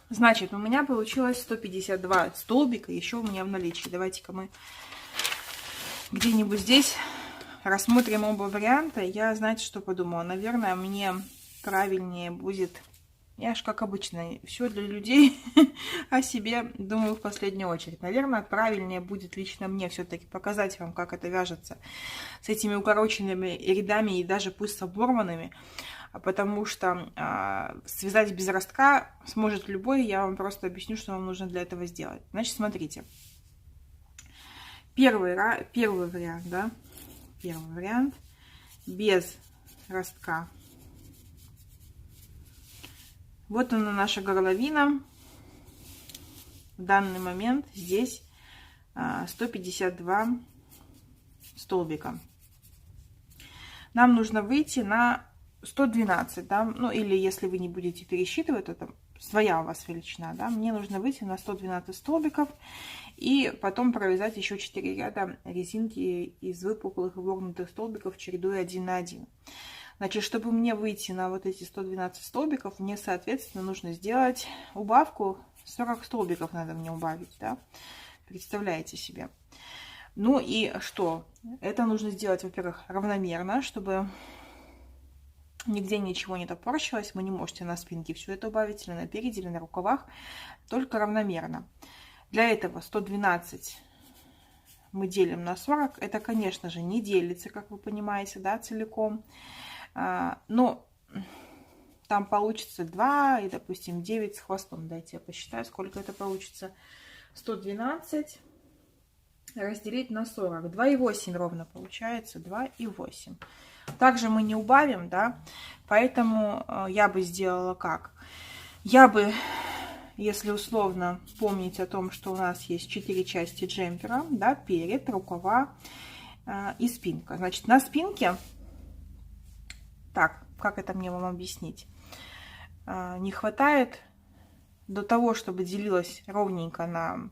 Значит, у меня получилось 152 столбика еще у меня в наличии. Давайте-ка мы где-нибудь здесь рассмотрим оба варианта. Я, знаете, что подумала? Наверное, мне правильнее будет... Я ж, как обычно, все для людей, о себе думаю в последнюю очередь. Наверное, правильнее будет лично мне все-таки показать вам, как это вяжется с этими укороченными рядами и даже пусть с оборванными, потому что связать без ростка сможет любой. Я вам просто объясню, что вам нужно для этого сделать. Значит, смотрите. Первый вариант, да, первый вариант без ростка. Вот она, наша горловина. В данный момент здесь 152 столбика. Нам нужно выйти на 112, да, ну или если вы не будете пересчитывать, это своя у вас величина, да, мне нужно выйти на 112 столбиков и потом провязать еще 4 ряда резинки из выпуклых и вогнутых столбиков, чередуя 1 на 1. Значит, чтобы мне выйти на вот эти 112 столбиков, мне, соответственно, нужно сделать убавку. 40 столбиков надо мне убавить, да? Представляете себе. Ну и что? Это нужно сделать, во-первых, равномерно, чтобы нигде ничего не топорщилось. Вы не можете на спинке все это убавить, или на переде, или на рукавах. Только равномерно. Для этого 112 мы делим на 40. Это, конечно же, не делится, как вы понимаете, да, целиком. Но там получится 2 и, допустим, 9 с хвостом. Дайте я посчитаю, сколько это получится. 112 разделить на 40. 2,8 ровно получается. 2,8. Также мы не убавим, да. Поэтому я бы сделала как? Я бы, если условно помнить о том, что у нас есть 4 части джемпера, да, перед, рукава и спинка. Значит, на спинке... Так, как это мне вам объяснить? Не хватает до того, чтобы делилось ровненько на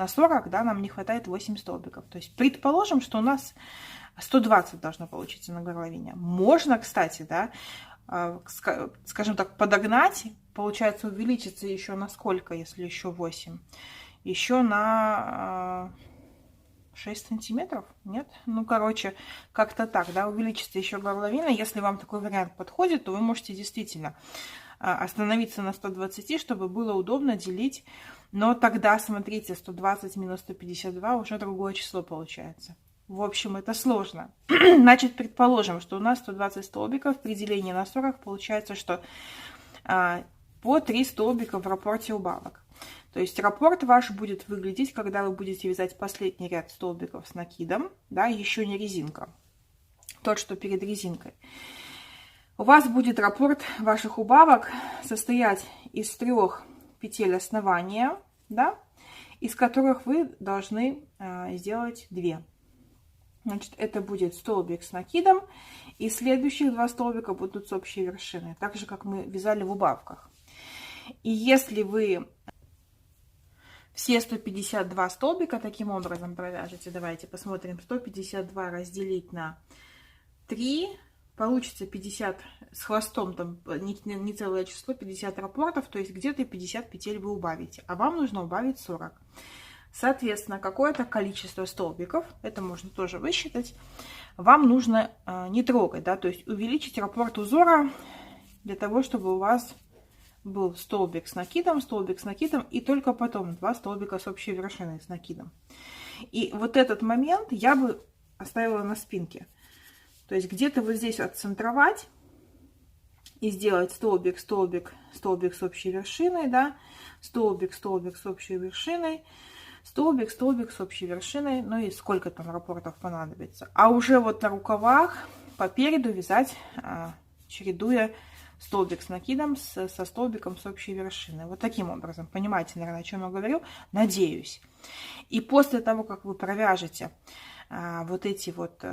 40, да, нам не хватает 8 столбиков. То есть предположим, что у нас 120 должно получиться на горловине. Можно, кстати, да, скажем так, подогнать, получается увеличится еще на сколько, если еще 8? Еще на... 6 сантиметров? Нет? Ну, короче, как-то так, да, увеличится еще горловина. Если вам такой вариант подходит, то вы можете действительно остановиться на 120, чтобы было удобно делить. Но тогда, смотрите, 120 минус 152 уже другое число получается. В общем, это сложно. Значит, предположим, что у нас 120 столбиков, при делении на 40 получается, что по 3 столбика в раппорте убавок. То есть раппорт ваш будет выглядеть, когда вы будете вязать последний ряд столбиков с накидом, да, еще не резинка, тот, что перед резинкой. У вас будет раппорт ваших убавок состоять из 3 петель основания, да, из которых вы должны сделать 2. Значит, это будет столбик с накидом, и следующие 2 столбика будут с общей вершиной, так же, как мы вязали в убавках. И если вы все 152 столбика таким образом провяжете, давайте посмотрим, 152 разделить на 3, получится 50 с хвостом, там не целое число, 50 раппортов, то есть где-то 50 петель вы убавите, а вам нужно убавить 40. Соответственно, какое-то количество столбиков, это можно тоже высчитать, вам нужно не трогать, да, то есть увеличить раппорт узора для того, чтобы у вас был столбик с накидом и только потом 2 столбика с общей вершиной с накидом. И вот этот момент я бы оставила на спинке. То есть где-то вот здесь отцентровать и сделать столбик, столбик, столбик с общей вершиной, да, столбик, столбик с общей вершиной, столбик, столбик с общей вершиной, ну и сколько там раппортов понадобится. А уже вот на рукавах по переду вязать, чередуя столбик с накидом со столбиком с общей вершиной. Вот таким образом. Понимаете, наверное, о чем я говорю? Надеюсь. И после того, как вы провяжете вот эти вот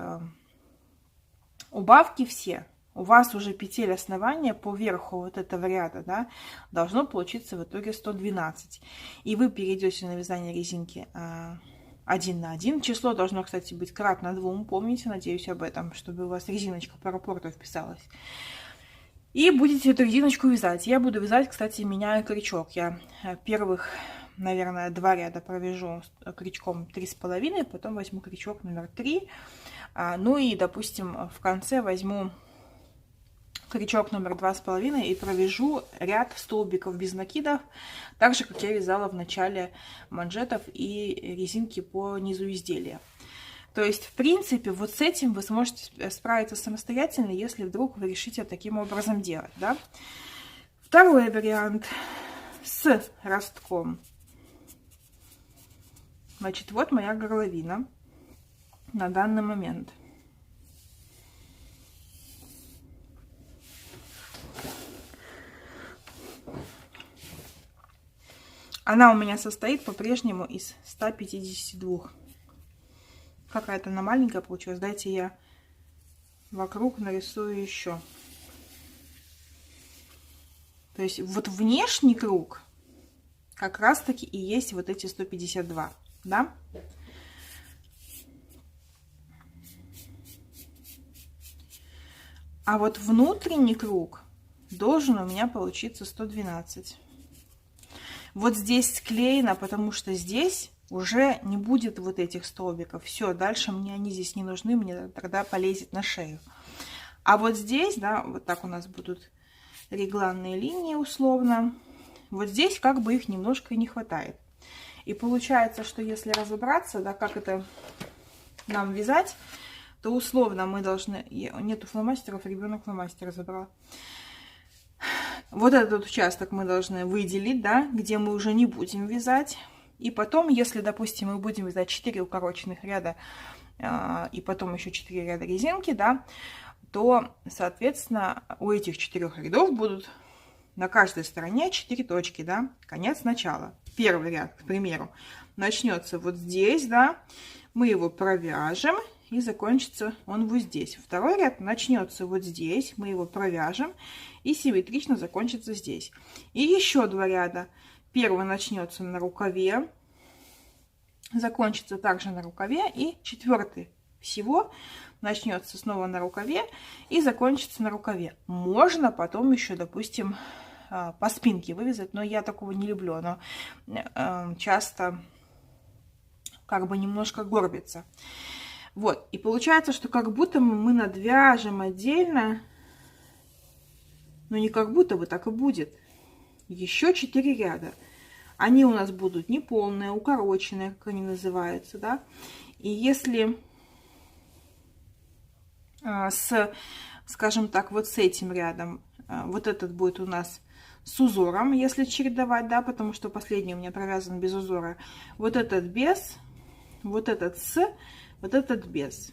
убавки все, у вас уже петель основания по верху вот этого ряда, да, должно получиться в итоге 112. И вы перейдете на вязание резинки 1 на 1. Число должно, кстати, быть кратно 2. Помните, надеюсь об этом, чтобы у вас резиночка по раппорту вписалась. И будете эту резиночку вязать. Я буду вязать, кстати, меняя крючок. Я первых, наверное, 2 ряда провяжу крючком 3,5, потом возьму крючок номер 3. Ну и, допустим, в конце возьму крючок номер 2,5 и провяжу ряд столбиков без накидов, так же, как я вязала в начале манжетов и резинки по низу изделия. То есть, в принципе, вот с этим вы сможете справиться самостоятельно, если вдруг вы решите таким образом делать, да. Второй вариант с ростком. Значит, вот моя горловина на данный момент. Она у меня состоит по-прежнему из 152. Какая-то она маленькая получилась. Дайте я вокруг нарисую еще. То есть вот внешний круг как раз таки и есть вот эти 152, да? А вот внутренний круг должен у меня получиться 112. Вот здесь склеено, потому что здесь уже не будет вот этих столбиков. Все, дальше мне они здесь не нужны, мне тогда полезет на шею. А вот здесь, да, вот так у нас будут регланные линии условно. Вот здесь как бы их немножко не хватает. И получается, что если разобраться, да, как это нам вязать, то условно мы должны... Нету фломастеров, ребенок фломастер забрал. Вот этот участок мы должны выделить, да, где мы уже не будем вязать. И потом, если, допустим, мы будем вязать 4 укороченных ряда и потом еще 4 ряда резинки, да, то, соответственно, у этих 4 рядов будут на каждой стороне 4 точки, да, конец начала. Первый ряд, к примеру, начнется вот здесь, да, мы его провяжем, и закончится он вот здесь. Второй ряд начнется вот здесь, мы его провяжем, и симметрично закончится здесь. И еще 2 ряда. Первый начнется на рукаве, закончится также на рукаве, и 4-й всего начнется снова на рукаве и закончится на рукаве. Можно потом еще, допустим, по спинке вывязать, но я такого не люблю, оно часто как бы немножко горбится. Вот, и получается, что как будто мы надвяжем отдельно, но не как будто бы так и будет. Еще 4 ряда. Они у нас будут неполные, укороченные, как они называются, да. И если скажем так, вот с этим рядом, вот этот будет у нас с узором, если чередовать, да, потому что последний у меня провязан без узора. Вот этот без, вот этот с, вот этот без.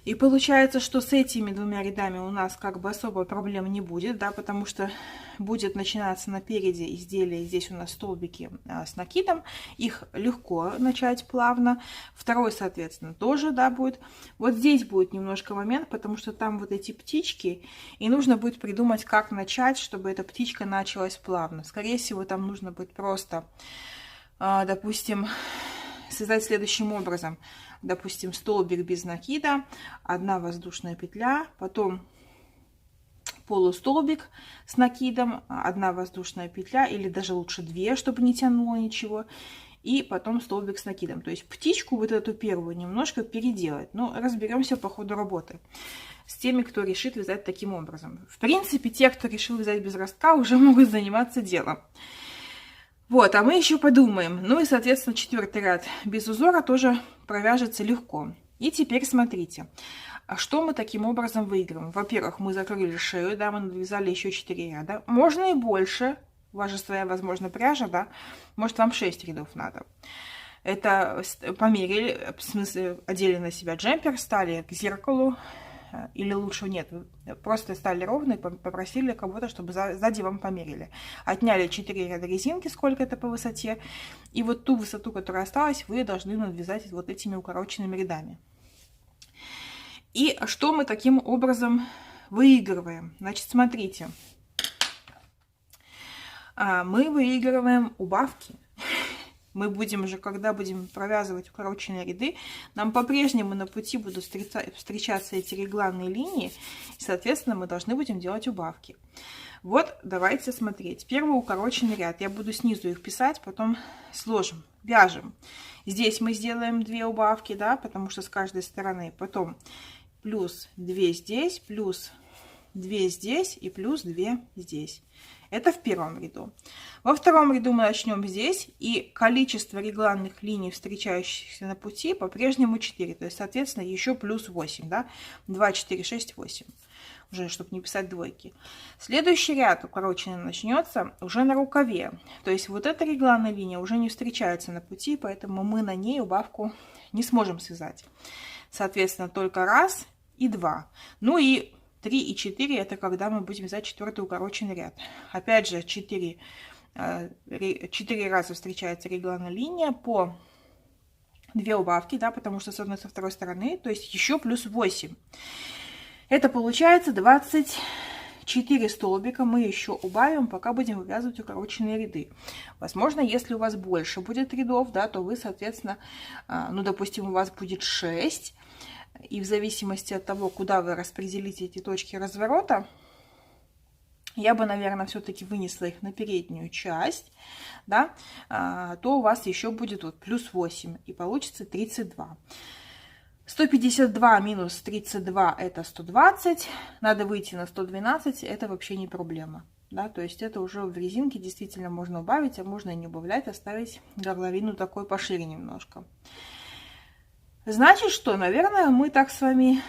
И получается, что с этими 2 рядами у нас как бы особо проблем не будет, да, потому что будет начинаться напереди изделия, здесь у нас столбики с накидом, их легко начать плавно. Второй, соответственно, тоже, да, будет. Вот здесь будет немножко момент, потому что там вот эти птички, и нужно будет придумать, как начать, чтобы эта птичка началась плавно. Скорее всего, там нужно будет просто, допустим, связать следующим образом. Допустим, столбик без накида, 1 воздушная петля, потом полустолбик с накидом, 1 воздушная петля, или даже лучше 2, чтобы не тянуло ничего, и потом столбик с накидом. То есть птичку вот эту первую немножко переделать. Но разберемся по ходу работы с теми, кто решит вязать таким образом. В принципе, те, кто решил вязать без ростка, уже могут заниматься делом. Вот, а мы еще подумаем. Ну и, соответственно, 4-й ряд без узора тоже провяжется легко. И теперь смотрите, что мы таким образом выиграем. Во-первых, мы закрыли шею, да, мы навязали еще 4 ряда. Можно и больше. У вас же своя, возможно, пряжа, да. Может, вам 6 рядов надо. Это померили, в смысле, одели на себя джемпер, стали к зеркалу. Или лучше нет, просто стали ровно и попросили кого-то, чтобы сзади вам померили. Отняли 4 ряда резинки, сколько это по высоте. И вот ту высоту, которая осталась, вы должны надвязать вот этими укороченными рядами. И что мы таким образом выигрываем? Значит, смотрите. Мы выигрываем убавки. мы будем уже, когда будем провязывать укороченные ряды, нам по-прежнему на пути будут встречаться эти регланные линии, и, соответственно, мы должны будем делать убавки. Вот, давайте смотреть. Первый укороченный ряд. Я буду снизу их писать, потом сложим, вяжем. Здесь мы сделаем 2 убавки, да, потому что с каждой стороны. Потом плюс 2 здесь, плюс 2 здесь и плюс 2 здесь. Это в первом ряду. Во втором ряду мы начнем здесь, и количество регланных линий, встречающихся на пути, по-прежнему 4. То есть, соответственно, еще плюс 8, да? 2, 4, 6, 8. Уже, чтобы не писать двойки. Следующий ряд укороченный начнется уже на рукаве. То есть, вот эта регланная линия уже не встречается на пути, поэтому мы на ней убавку не сможем связать. Соответственно, только 1 и 2. Ну и 3 и 4 это когда мы будем вязать 4-й укороченный ряд. Опять же 4 раза встречается регланная линия по 2 убавки, да, потому что с одной и со второй стороны, то есть еще плюс 8. Это получается 24 столбика мы еще убавим, пока будем вывязывать укороченные ряды. Возможно, если у вас больше будет рядов, да, то вы, соответственно, ну, допустим, у вас будет 6. И в зависимости от того, куда вы распределите эти точки разворота, я бы, наверное, все-таки вынесла их на переднюю часть, да, то у вас еще будет вот плюс 8, и получится 32. 152 минус 32 это 120, надо выйти на 112, это вообще не проблема. Да, то есть это уже в резинке действительно можно убавить, а можно и не убавлять, оставить горловину такой пошире немножко. Значит, что, наверное, мы так с вами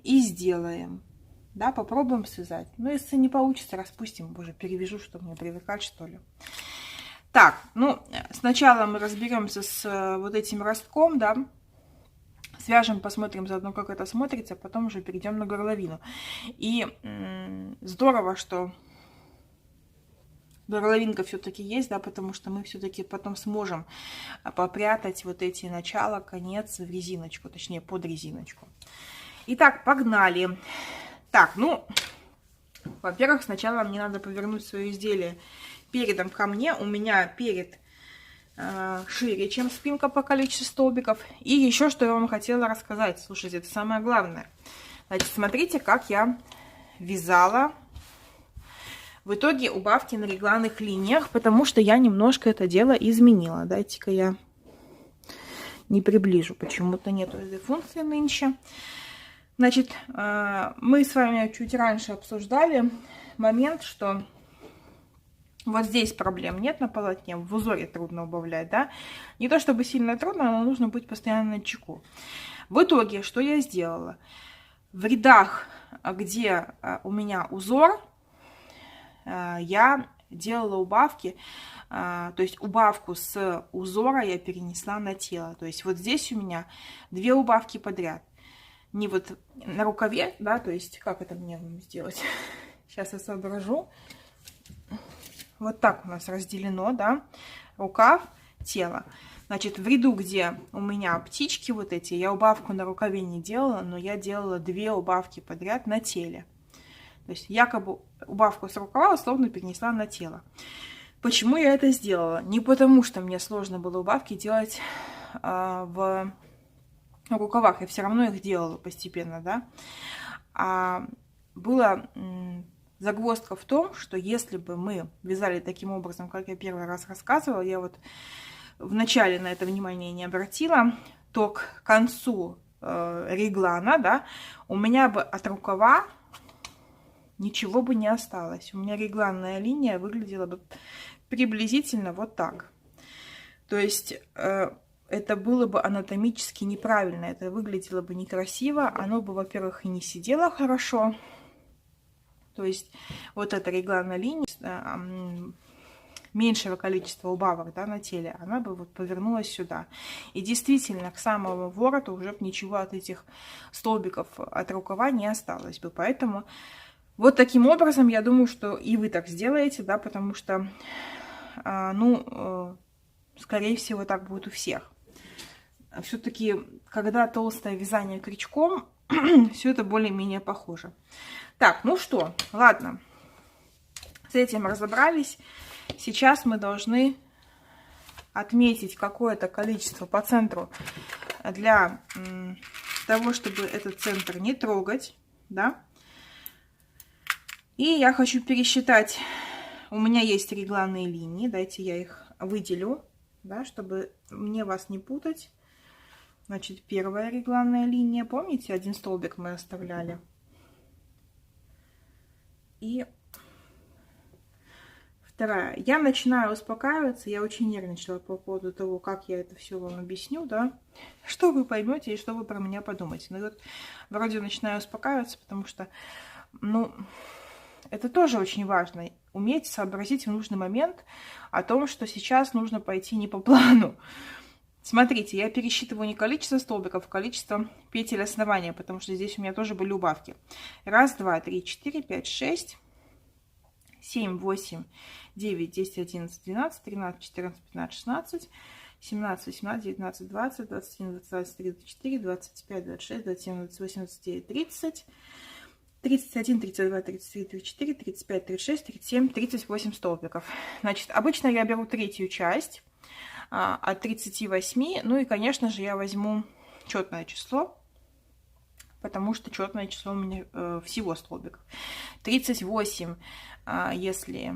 и сделаем. Да, попробуем связать. Но если не получится, распустим. Боже, перевяжу, чтобы мне привыкать, что ли. Так, ну, сначала мы разберемся с вот этим ростком, да. Свяжем, посмотрим заодно, как это смотрится, а потом уже перейдем на горловину. И здорово, что горловинка все-таки есть, да, потому что мы все-таки потом сможем попрятать вот эти начала, конец в резиночку, точнее под резиночку. Итак, погнали. Так, ну, во-первых, сначала мне надо повернуть свое изделие передом ко мне. У меня перед шире, чем спинка по количеству столбиков. И еще, что я вам хотела рассказать. Слушайте, это самое главное. Значит, смотрите, как я вязала в итоге убавки на регланных линиях, потому что я немножко это дело изменила. Дайте-ка я не приближу, почему-то нету этой функции нынче. Значит, мы с вами чуть раньше обсуждали момент, что вот здесь проблем нет на полотне, в узоре трудно убавлять, да. Не то чтобы сильно трудно, но нужно быть постоянно на чеку. В итоге, что я сделала? В рядах, где у меня узор, я делала убавки, то есть убавку с узора я перенесла на тело. То есть вот здесь у меня 2 убавки подряд. Не вот на рукаве, да, то есть как это мне сделать? Сейчас я соображу. Вот так у нас разделено, да, рукав, тело. Значит, в ряду, где у меня птички вот эти, я убавку на рукаве не делала, но я делала 2 убавки подряд на теле. То есть якобы убавку с рукава условно перенесла на тело. Почему я это сделала? Не потому, что мне сложно было убавки делать в рукавах. Я все равно их делала постепенно, да. А была загвоздка в том, что если бы мы вязали таким образом, как я первый раз рассказывала, я вот вначале на это внимание не обратила, то к концу реглана, да, у меня бы от рукава ничего бы не осталось. У меня регланная линия выглядела бы приблизительно вот так. То есть это было бы анатомически неправильно, это выглядело бы некрасиво, оно бы, во-первых, и не сидело хорошо. То есть вот эта регланная линия меньшего количества убавок, да, на теле, она бы вот повернулась сюда. И действительно, к самому вороту уже ничего от этих столбиков от рукава не осталось бы. Поэтому вот таким образом, я думаю, что и вы так сделаете, да, потому что, ну, скорее всего, так будет у всех. Все-таки, когда толстое вязание крючком, все это более-менее похоже. Так, ну что, ладно, с этим разобрались. Сейчас мы должны отметить какое-то количество по центру для того, чтобы этот центр не трогать, да. И я хочу пересчитать, у меня есть регланные линии, дайте я их выделю, да, чтобы мне вас не путать. Значит, первая регланная линия, помните, один столбик мы оставляли. И вторая. Я начинаю успокаиваться, я очень нервничала по поводу того, как я это все вам объясню, да, что вы поймете и что вы про меня подумаете. Ну вот, вроде начинаю успокаиваться, потому что, ну, это тоже очень важно, уметь сообразить в нужный момент о том, что сейчас нужно пойти не по плану. Смотрите, я пересчитываю не количество столбиков, а количество петель основания, потому что здесь у меня тоже были убавки. 1, 2, 3, 4, 5, 6, 7, 8, 9, 10, 11, 12, 13, 14, 15, 16, 17, 18, 19, 20, 21, 22, 23, 24, 25, 26, 27, 28, 29, 30, 31, 32, 33, 34, 35, 36, 37, 38 столбиков. Значит, обычно я беру третью часть от 38, ну и, конечно же, я возьму четное число, потому что четное число у меня всего столбиков. 38, если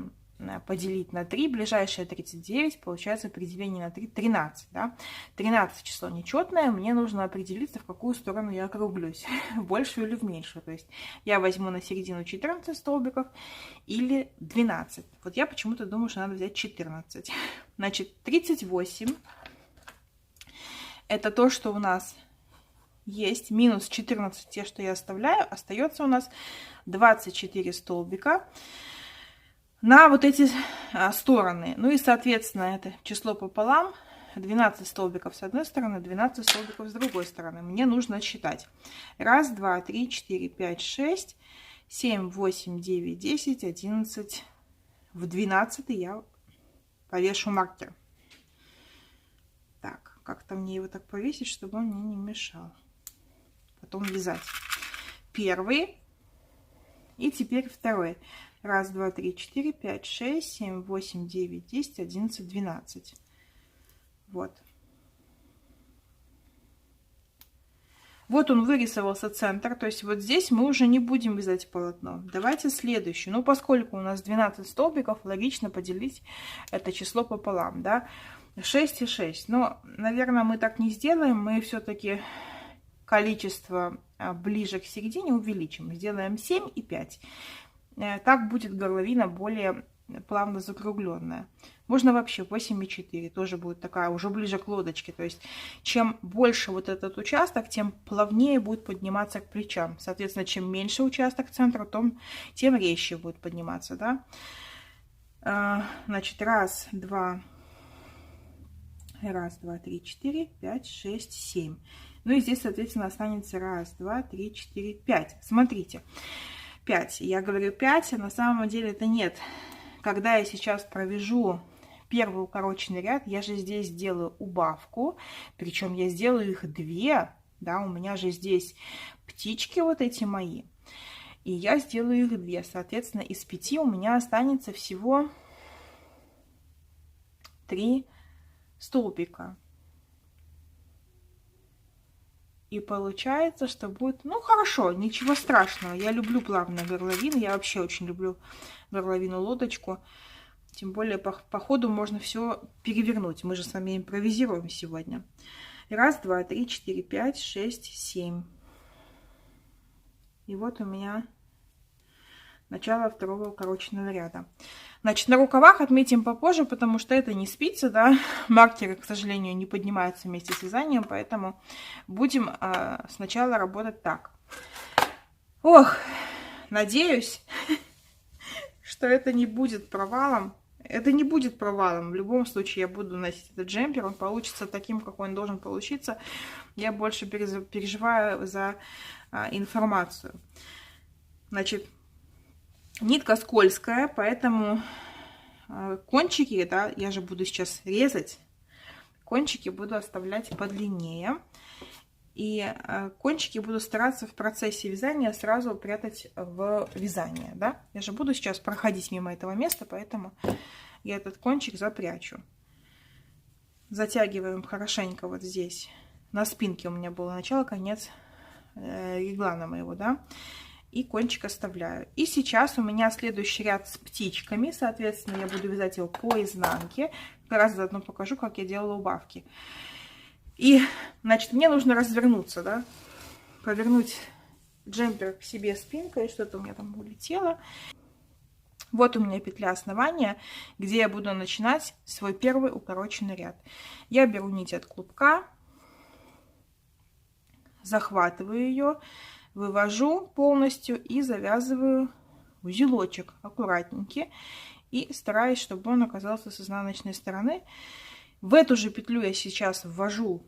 поделить на 3, ближайшее 39, получается при делении на 3 13, да? 13 число нечетное, мне нужно определиться, в какую сторону я округлюсь, в большую или в меньшую. То есть я возьму на середину 14 столбиков или 12. Вот я почему-то думаю, что надо взять 14. Значит, 38 это то, что у нас есть, минус 14, те, что я оставляю, остается у нас 24 столбика на вот эти стороны. Ну и, соответственно, это число пополам. 12 столбиков с одной стороны, 12 столбиков с другой стороны. Мне нужно считать. 1, 2, 3, 4, 5, 6, 7, 8, 9, 10, 11. В 12 я повешу маркер. Так, как-то мне его так повесить, чтобы он мне не мешал. Потом вязать. Первый. И теперь второй. 1, 2, 3, 4, 5, 6, 7, 8, 9, 10, 11, 12. Вот. Вот он вырисовался центр. То есть вот здесь мы уже не будем вязать полотно. Давайте следующий. Ну, поскольку у нас 12 столбиков, логично поделить это число пополам, да. 6 и 6. Но, наверное, мы так не сделаем. Мы все-таки количество ближе к середине увеличим. Сделаем 7 и 5. Так будет горловина более плавно закругленная. Можно вообще 8 и 4. Тоже будет такая уже ближе к лодочке. То есть чем больше вот этот участок, тем плавнее будет подниматься к плечам. Соответственно, чем меньше участок центра, тем резче будет подниматься. Да? Значит, 1, 2, 3, 4, 5, 6, 7. Ну и здесь, соответственно, останется 1, 2, 3, 4, 5. Смотрите. 5. Я говорю 5, а на самом деле это нет. Когда я сейчас провяжу первый укороченный ряд, я же здесь сделаю убавку, причем я сделаю их 2, да, у меня же здесь птички вот эти мои, и я сделаю их 2, соответственно, из 5 у меня останется всего 3 столбика. И получается, что будет, ну, хорошо, ничего страшного. Я люблю плавные горловины, я вообще очень люблю горловину-лодочку. Тем более по ходу можно все перевернуть. Мы же с вами импровизируем сегодня. 1, 2, 3, 4, 5, 6, 7. И вот у меня начало второго укороченного ряда. Значит, на рукавах отметим попозже, потому что это не спицы, да. Маркеры, к сожалению, не поднимаются вместе с вязанием, поэтому будем сначала работать так. Ох, надеюсь, что это не будет провалом. Это не будет провалом. В любом случае я буду носить этот джемпер. Он получится таким, какой он должен получиться. Я больше переживаю за информацию. Значит, нитка скользкая, поэтому кончики, да, я же буду сейчас резать, кончики буду оставлять подлиннее. И кончики буду стараться в процессе вязания сразу прятать в вязание, да. Я же буду сейчас проходить мимо этого места, поэтому я этот кончик запрячу. затягиваем хорошенько вот здесь. На спинке у меня было начало, конец реглана моего, да. И кончик оставляю. И сейчас у меня следующий ряд с птичками. Соответственно, я буду вязать его по изнанке. Как раз заодно покажу, как я делала убавки. И, значит, мне нужно развернуться, да. Повернуть джемпер к себе спинкой. Что-то у меня там улетело. Вот у меня петля основания, где я буду начинать свой первый укороченный ряд. Я беру нить от клубка, захватываю ее, вывожу полностью и завязываю узелочек аккуратненький. И стараюсь, чтобы он оказался с изнаночной стороны. В эту же петлю я сейчас ввожу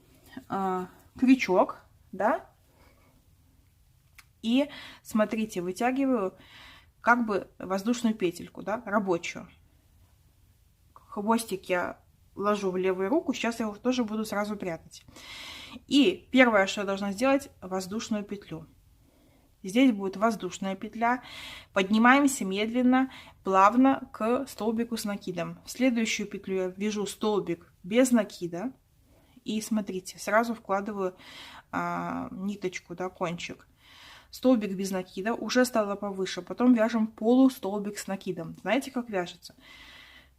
крючок, да. И смотрите, вытягиваю как бы воздушную петельку, да, рабочую. Хвостик я ложу в левую руку, сейчас я его тоже буду сразу прятать. И первое, что я должна сделать, воздушную петлю. Здесь будет воздушная петля. Поднимаемся медленно, плавно к столбику с накидом. В следующую петлю я вяжу столбик без накида. И смотрите, сразу вкладываю ниточку, да, кончик. Столбик без накида, уже стало повыше. Потом вяжем полустолбик с накидом. Знаете, как вяжется?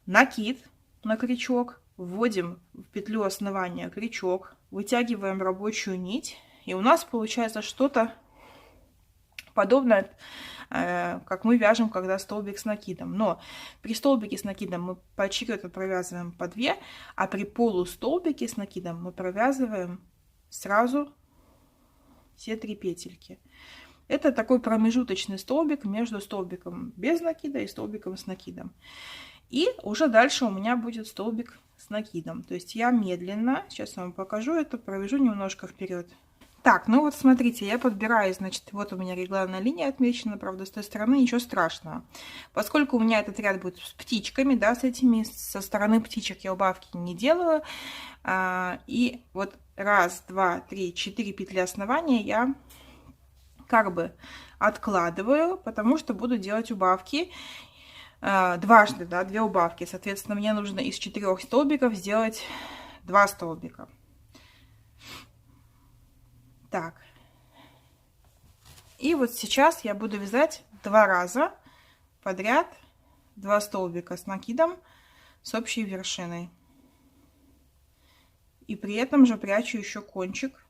Накид на крючок, вводим в петлю основания крючок, вытягиваем рабочую нить. И у нас получается что-то подобное, как мы вяжем, когда столбик с накидом. Но при столбике с накидом мы поочередно провязываем по 2, а при полустолбике с накидом мы провязываем сразу все 3 петельки. Это такой промежуточный столбик между столбиком без накида и столбиком с накидом. И уже дальше у меня будет столбик с накидом. То есть я медленно, сейчас я вам покажу это, провяжу немножко вперед. Так, ну вот смотрите, я подбираю, значит, вот у меня регланная линия отмечена, правда, с той стороны ничего страшного. Поскольку у меня этот ряд будет с птичками, да, с этими, со стороны птичек я убавки не делаю. И вот 1, 2, 3, 4 петли основания я как бы откладываю, потому что буду делать убавки дважды, да, 2 убавки. Соответственно, мне нужно из 4 столбиков сделать 2 столбика. Так. И вот сейчас я буду вязать 2 раза подряд 2 столбика с накидом с общей вершиной. И при этом же прячу еще кончик.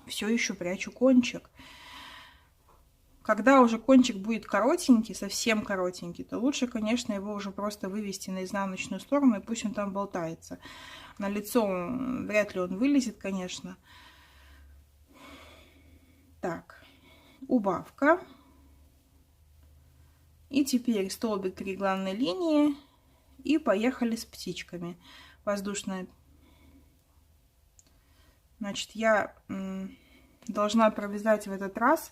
Все еще прячу кончик. Когда уже кончик будет коротенький, совсем коротенький, то лучше, конечно, его уже просто вывести на изнаночную сторону, и пусть он там болтается. На лицо вряд ли он вылезет, конечно. Так, убавка. И теперь столбик регланной линии. И поехали с птичками. Воздушная. Значит, я должна провязать в этот раз.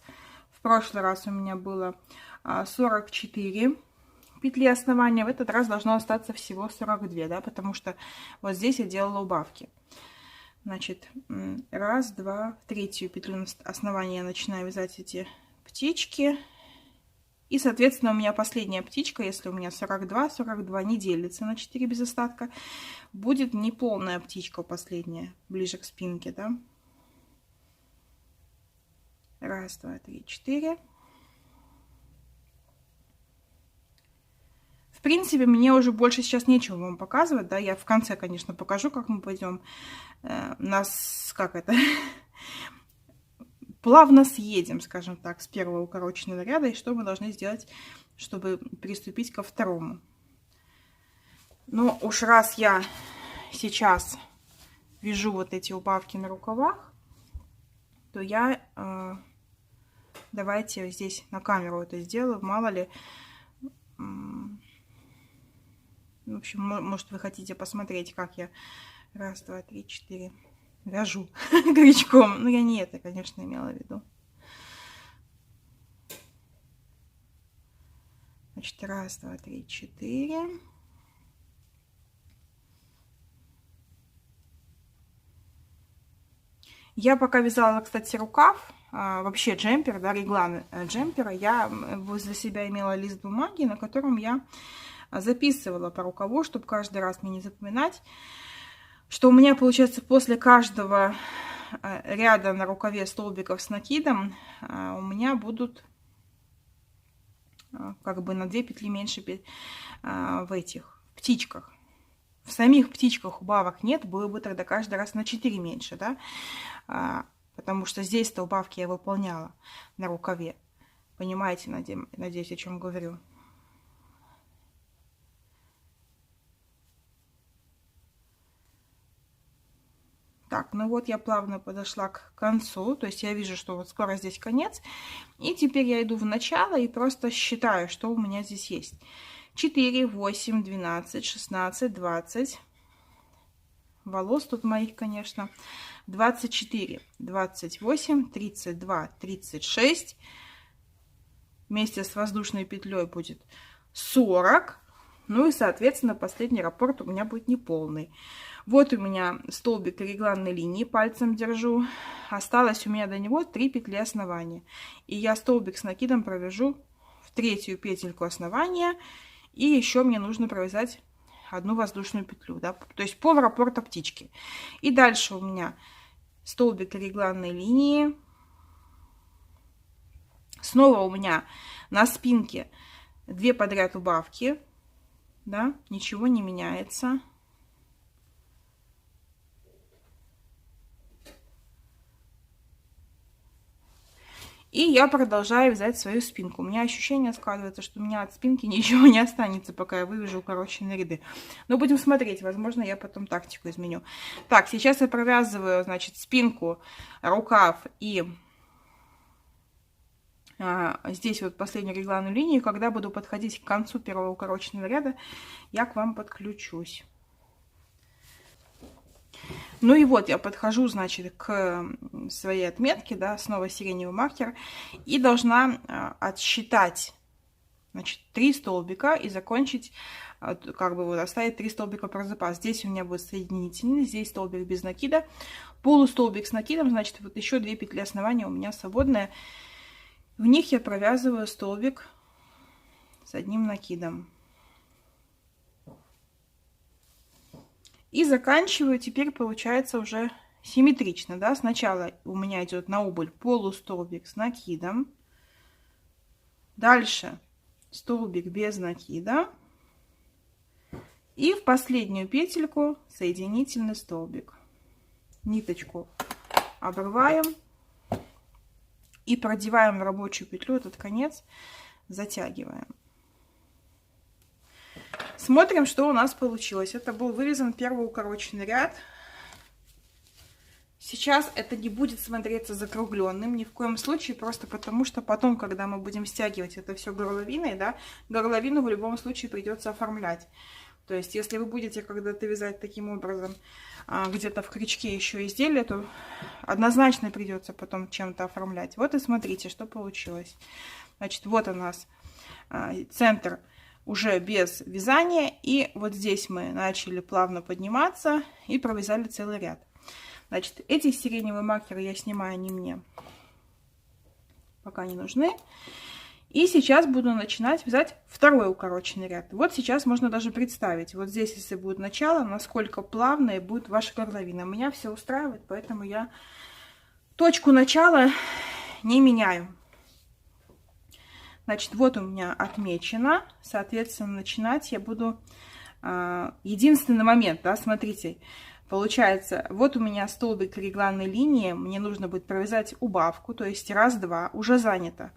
В прошлый раз у меня было 44 петли основания. В этот раз должно остаться всего 42, да, потому что вот здесь я делала убавки. Значит, 1, 2, 3 петлю основания я начинаю вязать эти птички. И, соответственно, у меня последняя птичка, если у меня 42, 42 не делится на 4 без остатка, будет неполная птичка последняя, ближе к спинке, да. 1, 2, 3, 4. В принципе, мне уже больше сейчас нечего вам показывать, да, я в конце, конечно, покажу, как мы пойдем, нас, как это, плавно съедем, скажем так, с первого укороченного ряда, и что мы должны сделать, чтобы приступить ко второму. Но уж раз я сейчас вяжу вот эти убавки на рукавах, то я, давайте здесь на камеру это сделаю, мало ли. В общем, может, вы хотите посмотреть, как я 1, 2, 3, 4 вяжу крючком. Но я не это, конечно, имела в виду. Значит, 1, 2, 3, 4. Я пока вязала, кстати, рукав, вообще джемпер, да, реглан джемпера, я возле себя имела лист бумаги, на котором я записывала по рукаву, чтобы каждый раз мне не запоминать, что у меня получается после каждого ряда на рукаве столбиков с накидом у меня будут как бы на 2 петли меньше в этих птичках. В самих птичках убавок нет, было бы тогда каждый раз на 4 меньше, да, потому что здесь-то убавки я выполняла на рукаве. Понимаете, надеюсь, о чем говорю. Так, ну вот я плавно подошла к концу, то есть я вижу, что вот скоро здесь конец. И теперь я иду в начало и просто считаю, что у меня здесь есть. 4, 8, 12, 16, 20. Волос тут моих, конечно. 24, 28, 32, 36. Вместе с воздушной петлей будет 40. Ну и, соответственно, последний раппорт у меня будет неполный. Вот у меня столбик регланной линии, пальцем держу. Осталось у меня до него 3 петли основания. И я столбик с накидом провяжу в 3-ю петельку основания. И еще мне нужно провязать одну воздушную петлю, да, то есть пол раппорта птички. И дальше у меня столбик регланной линии. Снова у меня на спинке 2 подряд убавки, да, ничего не меняется. И я продолжаю вязать свою спинку. У меня ощущение складывается, что у меня от спинки ничего не останется, пока я вывяжу укороченные ряды. Но будем смотреть. Возможно, я потом тактику изменю. Так, сейчас я провязываю, значит, спинку, рукав и здесь вот последнюю регланную линию. Когда буду подходить к концу первого укороченного ряда, я к вам подключусь. Ну и вот я подхожу, значит, к своей отметке, да, снова сиреневый маркер, и должна отсчитать, значит, 3 столбика и закончить, как бы вот оставить 3 столбика про запас. Здесь у меня будет соединительный, здесь столбик без накида, полустолбик с накидом, значит, вот еще 2 петли основания у меня свободные. В них я провязываю столбик с одним накидом. И заканчиваю, теперь получается уже симметрично, да, сначала у меня идет на убыль полустолбик с накидом, дальше столбик без накида и в последнюю петельку соединительный столбик. Ниточку обрываем и продеваем в рабочую петлю этот конец, затягиваем. Смотрим, что у нас получилось. Это был вырезан первый укороченный ряд. Сейчас это не будет смотреться закругленным ни в коем случае, просто потому что потом, когда мы будем стягивать это все горловиной, да, горловину в любом случае придется оформлять. То есть, если вы будете когда-то вязать таким образом где-то в крючке еще изделие, то однозначно придется потом чем-то оформлять. Вот и смотрите, что получилось. Значит, вот у нас центр уже без вязания, и вот здесь мы начали плавно подниматься и провязали целый ряд. Значит, эти сиреневые маркеры я снимаю, они мне пока не нужны. И сейчас буду начинать вязать второй укороченный ряд. Вот сейчас можно даже представить, вот здесь, если будет начало, насколько плавная будет ваша горловина. Меня все устраивает, поэтому я точку начала не меняю. Значит, вот у меня отмечено, соответственно, начинать я буду единственный момент, да, смотрите, получается, вот у меня столбик регланной линии, мне нужно будет провязать убавку, то есть раз-два, уже занято.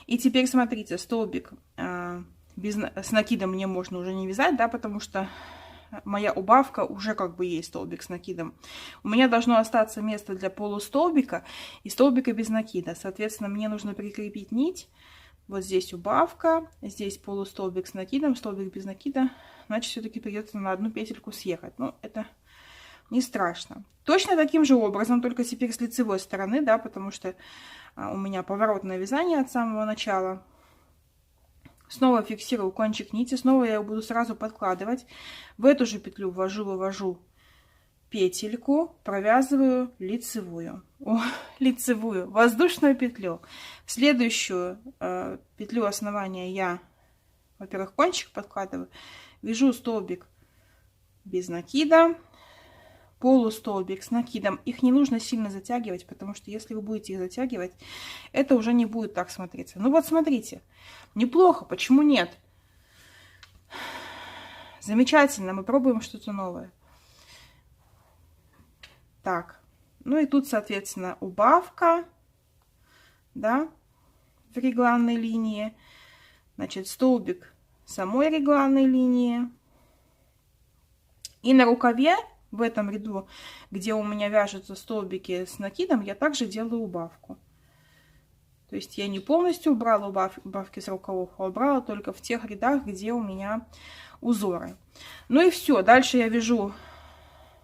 И теперь смотрите, столбик с накидом мне можно уже не вязать, да, потому что моя убавка уже как бы есть столбик с накидом. У меня должно остаться место для полустолбика и столбика без накида, соответственно, мне нужно прикрепить нить. Вот здесь убавка, здесь полустолбик с накидом, столбик без накида. Значит, все-таки придется на одну петельку съехать. Но это не страшно. Точно таким же образом, только теперь с лицевой стороны, да, потому что у меня поворотное вязание от самого начала. Снова фиксирую кончик нити, снова я его буду сразу подкладывать. В эту же петлю ввожу петельку, провязываю лицевую, лицевую воздушную петлю. Следующую петлю основания я, во-первых, кончик подкладываю, вяжу столбик без накида, полустолбик с накидом. Их не нужно сильно затягивать, потому что если вы будете их затягивать, это уже не будет так смотреться. Ну вот смотрите, неплохо, почему нет? Замечательно, мы пробуем что-то новое. Так, ну и тут, соответственно, убавка, да, в регланной линии. Значит, столбик самой регланной линии. И на рукаве, в этом ряду, где у меня вяжутся столбики с накидом, я также делаю убавку. То есть я не полностью убрала убавки с рукавов, а убрала только в тех рядах, где у меня узоры. Ну и все. Дальше я вяжу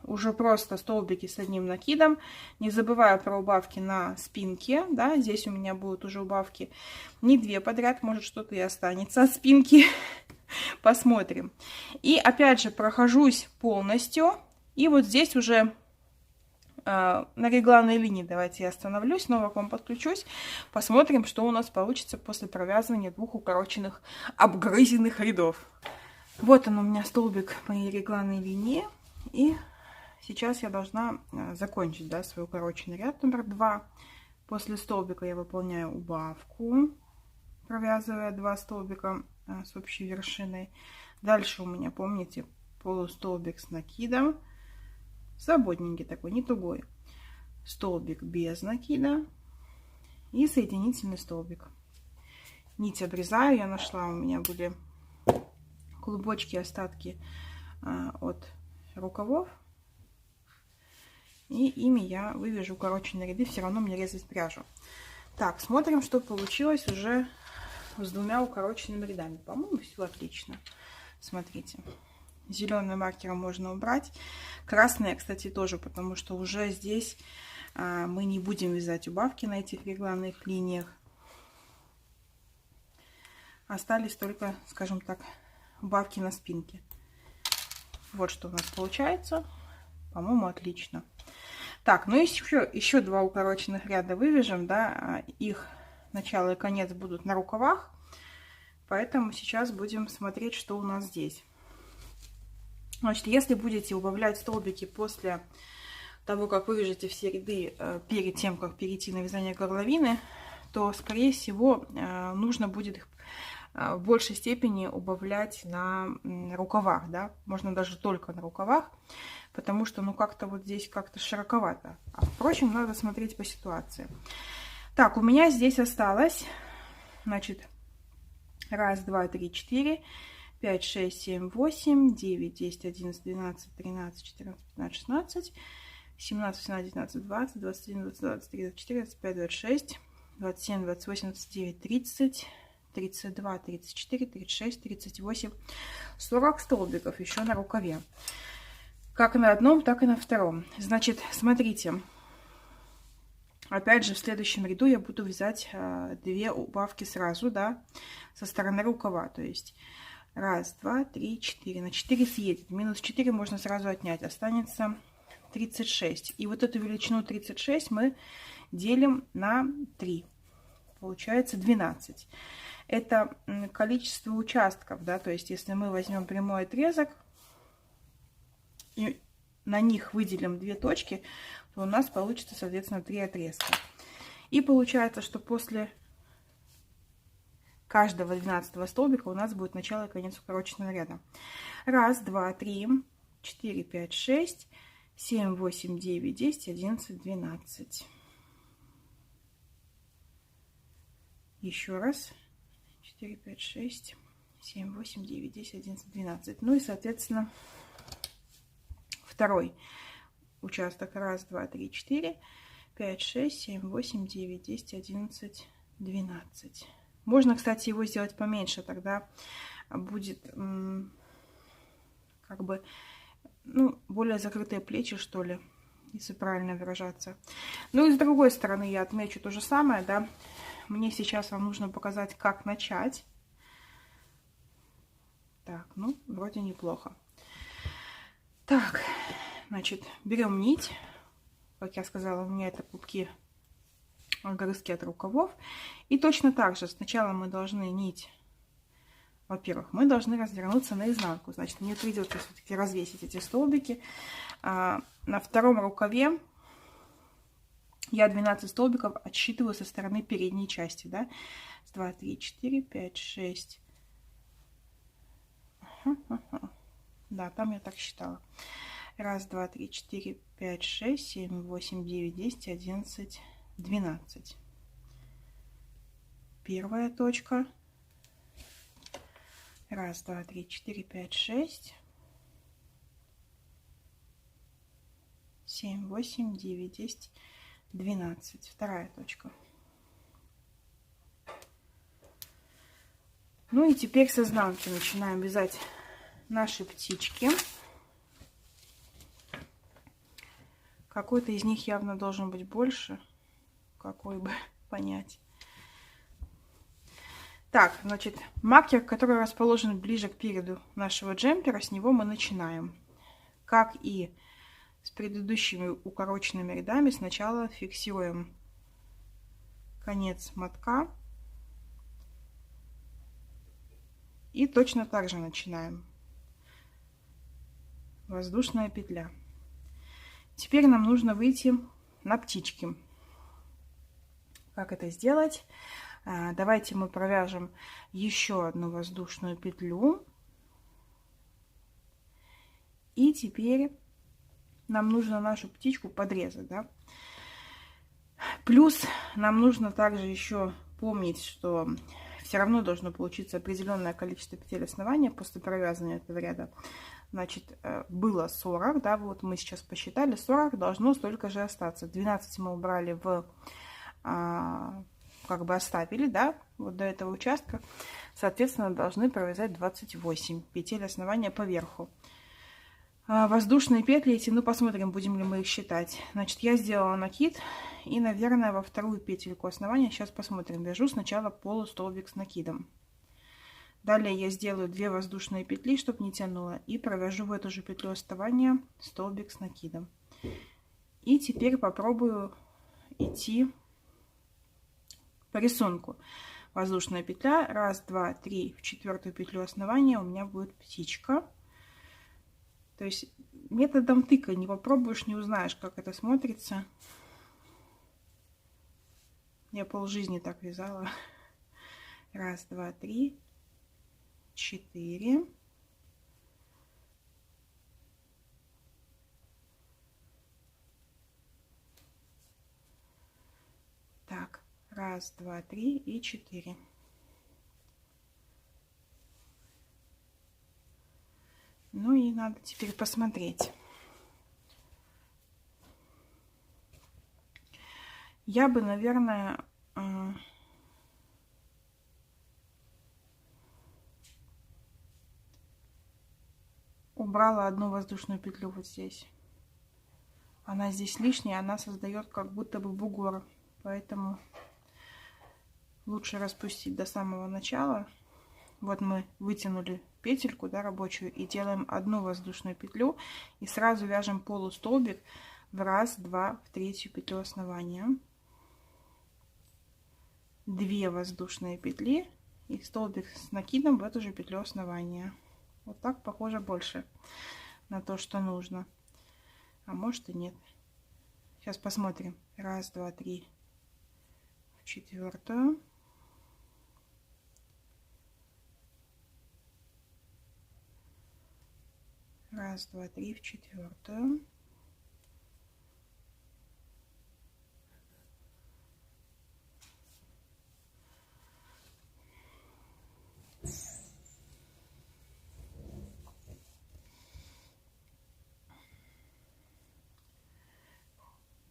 уже просто столбики с одним накидом. Не забываю про убавки на спинке. Да, здесь у меня будут уже убавки не 2 подряд. Может, что-то и останется от спинки. Посмотрим. И опять же прохожусь полностью. И вот здесь уже на регланной линии давайте я остановлюсь, снова к вам подключусь. Посмотрим, что у нас получится после провязывания 2 укороченных обгрызенных рядов. Вот он у меня столбик моей регланной линии. И сейчас я должна закончить, да, свой укороченный ряд номер 2. После столбика я выполняю убавку, провязывая 2 столбика с общей вершиной. Дальше у меня, помните, полустолбик с накидом. Свободненький такой, не тугой. Столбик без накида. И соединительный столбик. Нить обрезаю. Я нашла, у меня были клубочки, остатки от рукавов. И ими я вывяжу укороченные ряды. Все равно мне резать пряжу. Так, смотрим, что получилось уже с 2 укороченными рядами. По-моему, все отлично. Смотрите. Зеленым маркером можно убрать. Красные, кстати, тоже, потому что уже здесь мы не будем вязать убавки на этих регланных линиях. Остались только, скажем так, убавки на спинке. Вот что у нас получается. По-моему, отлично. Так, ну еще 2 укороченных ряда вывяжем, да, их начало и конец будут на рукавах. Поэтому сейчас будем смотреть, что у нас здесь. Значит, если будете убавлять столбики после того, как вывяжете все ряды перед тем, как перейти на вязание горловины, то, скорее всего, нужно будет их в большей степени убавлять на рукавах, да, можно даже только на рукавах, потому что, ну, как-то вот здесь как-то широковато. А, впрочем, надо смотреть по ситуации. Так, у меня здесь осталось, значит, 1, 2, 3, 4, 5, 6, 7, 8, 9, 10, 11, 12, 13, 14, 15, 16, 17, 18, 19, 20, 21, 22, 23, 24, 25, 26, 27, 28, 29, 30, 32, 34, 36, 38, 40 столбиков еще на рукаве. Как на одном, так и на втором. Значит, смотрите. Опять же, в следующем ряду я буду вязать 2 убавки сразу, да, со стороны рукава. То есть 1, 2, 3, 4. На 4 съедет. Минус 4 можно сразу отнять. Останется 36. И вот эту величину 36 мы делим на 3. Получается 12. Это количество участков, да, то есть если мы возьмем прямой отрезок и на них выделим 2 точки, то у нас получится, соответственно, 3 отрезка. И получается, что после каждого 12 столбика у нас будет начало и конец укороченного ряда. 1, 2, 3, 4, 5, 6, 7, 8, 9, 10, 11, 12. Еще раз. 4, 5, 6, 7, 8, 9, 10, 11, 12. Ну и, соответственно, второй участок. 1, 2, 3, 4, 5, 6, 7, 8, 9, 10, 11, 12. Можно, кстати, его сделать поменьше. Тогда будет как бы, ну, более закрытые плечи, что ли, если правильно выражаться. Ну и с другой стороны я отмечу то же самое, да. Мне сейчас вам нужно показать, как начать. Так, ну, вроде неплохо. Так, значит, берем нить. Как я сказала, у меня это клубки, огрызки от рукавов. И точно так же сначала мы должны нить во-первых, мы должны развернуться наизнанку. Значит, мне придется все-таки развесить эти столбики. На втором рукаве я 12 столбиков отсчитываю со стороны передней части. Да? 2, 3, 4, 5, 6. Да, там я так считала. 1, 2, 3, 4, 5, 6, 7, 8, 9, 10, 11, 12. Первая точка. 1, 2, 3, 4, 5, 6, 7, 8, 9, 10, 12. Вторая точка. Ну и теперь с изнанки начинаем вязать наши птички. Какой-то из них явно должен быть больше. Какой бы понять. Так, значит, маркер, который расположен ближе к переду нашего джемпера, с него мы начинаем. Как и с предыдущими укороченными рядами, сначала фиксируем конец мотка. И точно так же начинаем. Воздушная петля. Теперь нам нужно выйти на птички. Как это сделать? Давайте мы провяжем еще одну воздушную петлю. И теперь нам нужно нашу птичку подрезать. Да? Плюс нам нужно также еще помнить, что все равно должно получиться определенное количество петель основания после провязывания этого ряда. Значит, было 40, да, вот мы сейчас посчитали, 40 должно столько же остаться. 12 мы убрали в, как бы оставили, да, вот до этого участка. Соответственно, должны провязать 28 петель основания по верху. Воздушные петли эти, ну, посмотрим, будем ли мы их считать. Значит, я сделала накид и, наверное, во вторую петельку основания, сейчас посмотрим, вяжу сначала полустолбик с накидом. Далее я сделаю 2 воздушные петли, чтобы не тянуло, и провяжу в эту же петлю основания столбик с накидом. И теперь попробую идти по рисунку. Воздушная петля, 1, 2, 3, в 4 петлю основания у меня будет птичка. То есть методом тыка не попробуешь, не узнаешь, как это смотрится. Я полжизни так вязала. 1, 2, 3, 4. Так, 1, 2, 3 и 4. Ну и надо теперь посмотреть. Я бы, наверное, убрала одну воздушную петлю вот здесь. Она здесь лишняя, она создает как будто бы бугор. Поэтому лучше распустить до самого начала. Вот мы вытянули петельку, да, рабочую, и делаем одну воздушную петлю. И сразу вяжем полустолбик в 1, 2, в 3 петлю основания. 2 воздушные петли и столбик с накидом в эту же петлю основания. Вот так похоже больше на то, что нужно. А может и нет. Сейчас посмотрим. 1, 2, 3 в 4. 1, 2, 3 в 4.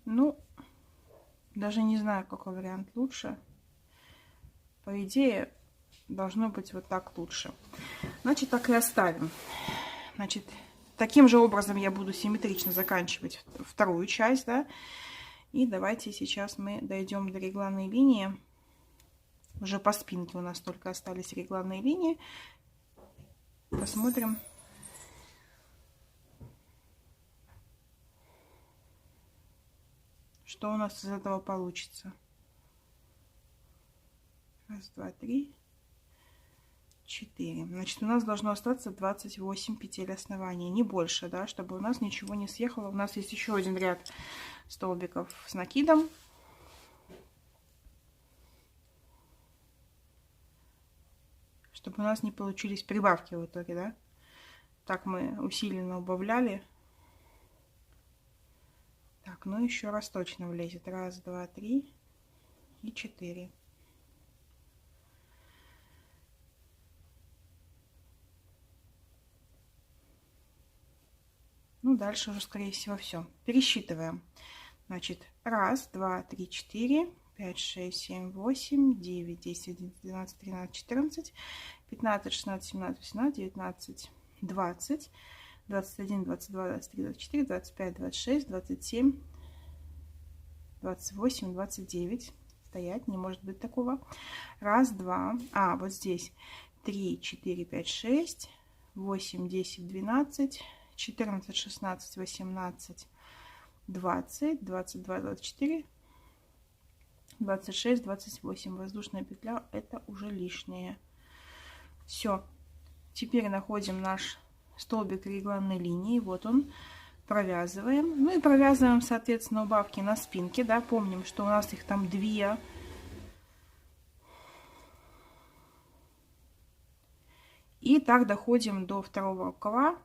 Ну, даже не знаю, какой вариант лучше. По идее, должно быть вот так лучше. Значит, так и оставим. Значит, таким же образом я буду симметрично заканчивать вторую часть, да. И давайте сейчас мы дойдем до регланной линии. Уже по спинке у нас только остались регланные линии. Посмотрим. Что у нас из этого получится. 1, 2, 3, 4. Значит, у нас должно остаться 28 петель основания, не больше, да, чтобы у нас ничего не съехало. У нас есть еще один ряд столбиков с накидом. Чтобы у нас не получились прибавки в итоге, да. Так мы усиленно убавляли. Так, ну еще раз точно влезет. 1, 2, 3 и 4. Ну, дальше уже, скорее всего, все. Пересчитываем. Значит, 1, 2, 3, 4, 5, 6, 7, 8, 9, 10, 11, 12, 13, 14, 15, 16, 17, 18, 19, 20, 21, 22, 23, 24, 25, 26, 27, 28, 29. Стоять, не может быть такого. 1, 2, вот здесь 3, 4, 5, 6, 8, 10, 12, 14, 16, 18, 20, 22, 24, 26, 28. Воздушная петля — это уже лишнее. Все. Теперь находим наш столбик регланной линии. Вот он. Провязываем. Ну и провязываем, соответственно, убавки на спинке. Да, помним, что у нас их там 2. И так доходим до второго рукава.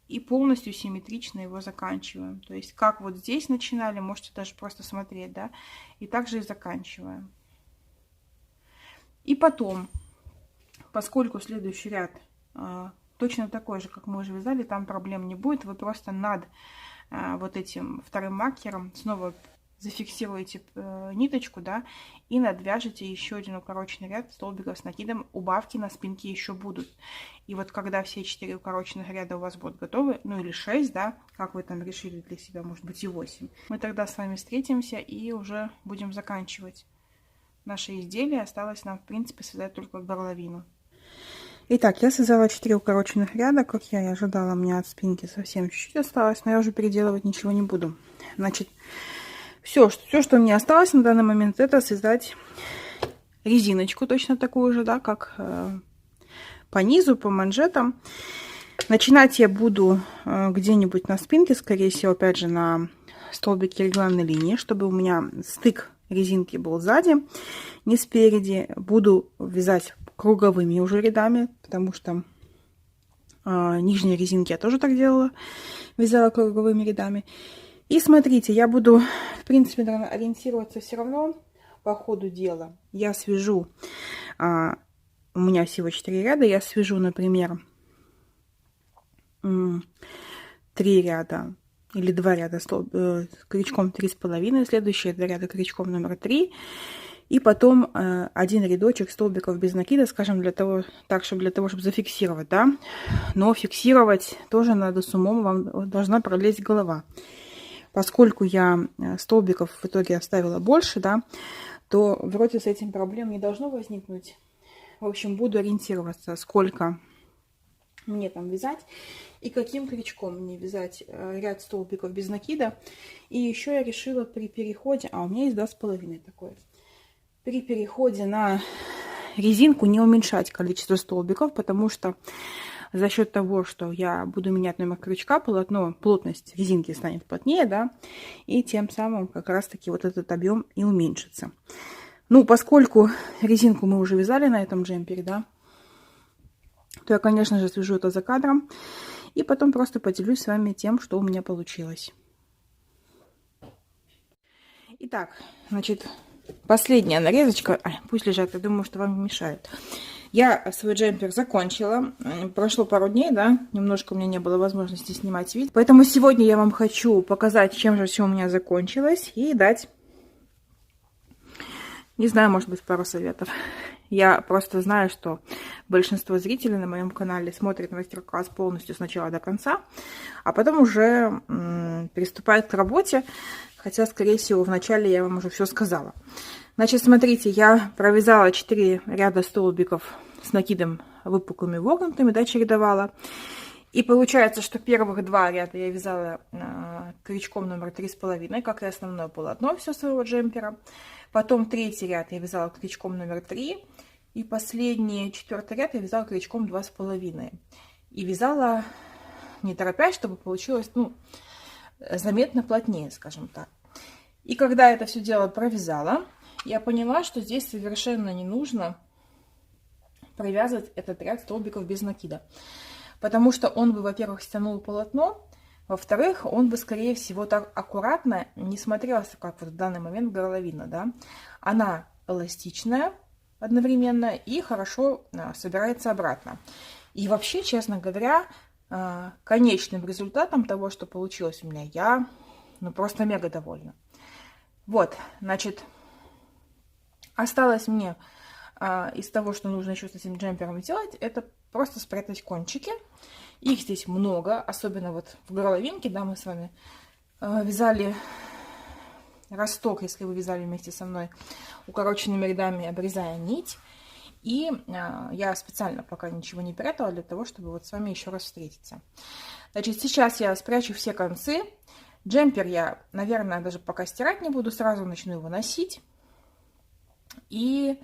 И полностью симметрично его заканчиваем. То есть, как вот здесь начинали, можете даже просто смотреть, да. И также и заканчиваем. И потом, поскольку следующий ряд точно такой же, как мы уже вязали, там проблем не будет. Вы просто над вот этим вторым маркером снова зафиксируете ниточку, да, и надвяжете еще один укороченный ряд столбиков с накидом. Убавки на спинке еще будут. И вот когда все 4 укороченных ряда у вас будут готовы, ну или 6, да, как вы там решили для себя, может быть и 8, мы тогда с вами встретимся и уже будем заканчивать наше изделие. Осталось нам, в принципе, связать только горловину. Итак, я связала 4 укороченных ряда, как я и ожидала, у меня от спинки совсем чуть-чуть осталось, но я уже переделывать ничего не буду. Значит, все, что мне осталось на данный момент, это связать резиночку точно такую же, да, как по низу, по манжетам. Начинать я буду где-нибудь на спинке, скорее всего, опять же, на столбике регланной линии, чтобы у меня стык резинки был сзади, не спереди. Буду вязать круговыми уже рядами, потому что нижние резинки я тоже так делала, вязала круговыми рядами. И смотрите, я буду, в принципе, наверное, ориентироваться все равно по ходу дела. Я свяжу, у меня всего 4 ряда, я свяжу, например, 3 ряда или 2 ряда крючком 3,5, следующие 2 ряда крючком номер 3, и потом один рядочек столбиков без накида, скажем, для того, чтобы зафиксировать, да. Но фиксировать тоже надо с умом, вам должна пролезть голова. Поскольку я столбиков в итоге оставила больше, да, то вроде с этим проблем не должно возникнуть. В общем, буду ориентироваться, сколько мне там вязать и каким крючком мне вязать ряд столбиков без накида. И еще я решила при переходе, у меня есть 2,5 такое, при переходе на резинку не уменьшать количество столбиков, потому что за счет того, что я буду менять номер крючка, плотность резинки станет плотнее, да, и тем самым как раз-таки вот этот объем и уменьшится. Ну, поскольку резинку мы уже вязали на этом джемпере, да, то я, конечно же, свяжу это за кадром и потом просто поделюсь с вами тем, что у меня получилось. Итак, значит, последняя нарезочка. Пусть лежат, я думаю, что вам не мешает. Я свой джемпер закончила. Прошло пару дней, да, немножко у меня не было возможности снимать видео. Поэтому сегодня я вам хочу показать, чем же все у меня закончилось, и дать, не знаю, может быть, пару советов. Я просто знаю, что большинство зрителей на моем канале смотрят мастер-класс полностью с начала до конца, а потом уже приступают к работе, хотя, скорее всего, вначале я вам уже все сказала. Значит, смотрите, я провязала 4 ряда столбиков с накидом выпуклыми вогнутыми, да, чередовала. И получается, что первых 2 ряда я вязала крючком номер 3,5, как и основное полотно все своего джемпера. Потом 3-й ряд я вязала крючком номер 3. И последний, 4-й ряд я вязала крючком 2,5. И вязала не торопясь, чтобы получилось, ну, заметно плотнее, скажем так. И когда это все дело провязала, я поняла, что здесь совершенно не нужно провязывать этот ряд столбиков без накида. Потому что он бы, во-первых, стянул полотно, во-вторых, он бы, скорее всего, так аккуратно не смотрелся, как вот в данный момент горловина, да. Она эластичная одновременно и хорошо собирается обратно. И вообще, честно говоря, конечным результатом того, что получилось у меня, я просто мега довольна. Вот, значит, осталось мне из того, что нужно еще с этим джемпером сделать, это просто спрятать кончики. Их здесь много, особенно вот в горловинке, да, мы с вами вязали росток, если вы вязали вместе со мной, укороченными рядами, обрезая нить. И я специально пока ничего не прятала для того, чтобы вот с вами еще раз встретиться. Значит, сейчас я спрячу все концы. Джемпер я, наверное, даже пока стирать не буду, сразу начну его носить. И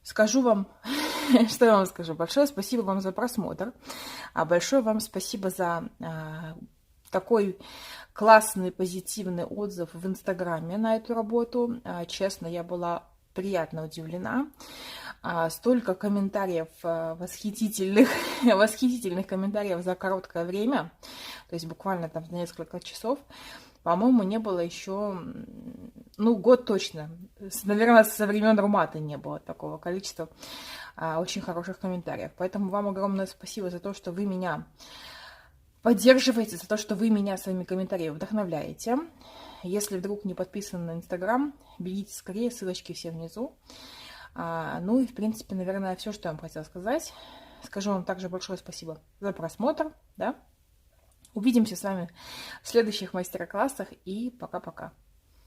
скажу вам, что я вам скажу. Большое спасибо вам за просмотр. Большое вам спасибо за такой классный, позитивный отзыв в Инстаграме на эту работу. Честно, я была приятно удивлена. Столько комментариев восхитительных, восхитительных комментариев за короткое время. То есть буквально там за несколько часов. По-моему, не было еще, ну, год точно. Наверное, со времен Румата не было такого количества очень хороших комментариев. Поэтому вам огромное спасибо за то, что вы меня поддерживаете, за то, что вы меня своими комментариями вдохновляете. Если вдруг не подписаны на Инстаграм, бегите скорее, ссылочки все внизу. Ну и, в принципе, наверное, все, что я вам хотела сказать. Скажу вам также большое спасибо за просмотр, да. Увидимся с вами в следующих мастер-классах и пока-пока.